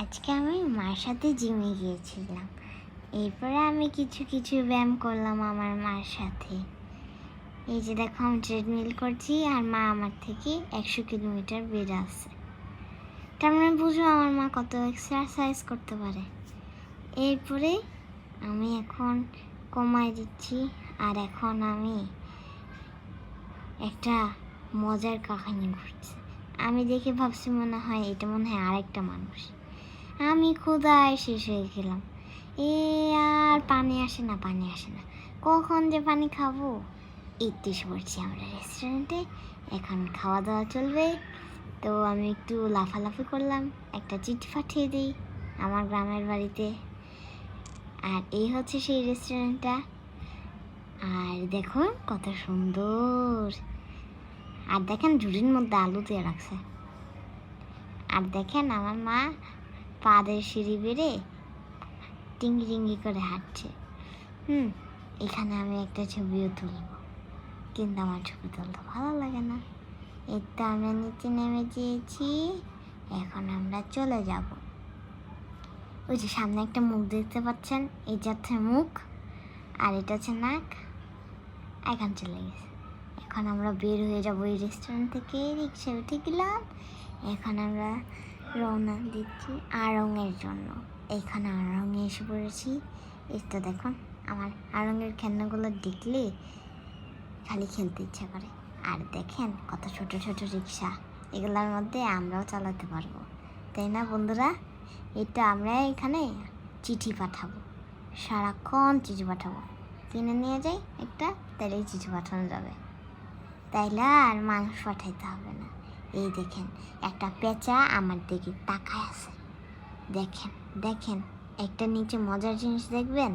আজকে আমি মার সাথে জিমে গিয়েছিলাম। এরপরে আমি কিছু কিছু ব্যায়াম করলাম আমার মার সাথে। এই যে দেখো আমি ট্রেডমিল করছি আর মা আমার থেকে 100 কিলোমিটার বেড়ে আছে। তার মানে বুঝো আমার মা কত এক্সারসাইজ করতে পারে। এরপরে আমি এখন কমাই দিচ্ছি। আর এখন আমি একটা মজার কাহিনী ঘটছে। আমি দেখে ভাবছি মনে হয় আরেকটা মানুষ। আমি ক্ষুধায় শেষ হয়ে গেলাম। আর পানি আসে না। কখন যে পানি খাবো। এতে পড়ছি আমরা রেস্টুরেন্টে। এখন খাওয়া দাওয়া চলবে। তো আমি একটু লাফালাফি করলাম, একটা চিঠি পাঠিয়ে দিই আমার গ্রামের বাড়িতে। আর এই হচ্ছে সেই রেস্টুরেন্টটা। আর দেখুন কত সুন্দর। আর দেখেন ঝুড়ির মধ্যে আলু দিয়ে রাখছে। আর দেখেন আমার মা পাদের সিঁড়ি বেড়ে টিঙ্গি টিঙ্গি করে হাঁটছে। এখানে আমি একটা ছবিও তুলব, কিন্তু আমার ছবি তুলতে ভালো লাগে না। এই তো আমরা নিচে নেমে গিয়েছি। এখন আমরা চলে যাব। ওই যে সামনে একটা মুখ দেখতে পাচ্ছেন, এই যাচ্ছে মুখ আর এটা হচ্ছে নাক। এখন চলে গেছে। এখন আমরা বের হয়ে যাব এই রেস্টুরেন্ট থেকে। রিক্সা উঠে গেলাম। এখন আমরা রওনা দিচ্ছি আড়ংয়ের জন্য। এখানে আড়ংয়ে এসে পড়েছি। এই তো দেখুন আমার আড়ংয়ের খেলনাগুলো দেখলে খালি খেলতে ইচ্ছা করে। আর দেখেন কত ছোট ছোট রিক্সা, এগুলোর মধ্যে আমরাও চালাতে পারবো, তাই না বন্ধুরা? এটা আমরা এখানে চিঠি পাঠাবো, সারাক্ষণ চিঠি পাঠাবো। কিনে নিয়ে যাই একটা, তাহলেই চিঠি পাঠানো যাবে, তাইলে আর মানুষ পাঠাইতে হবে না। এই দেখেন একটা পেঁচা আমার দিকে তাকায় আছে। দেখেন একটা নিচে মজার জিনিস দেখবেন।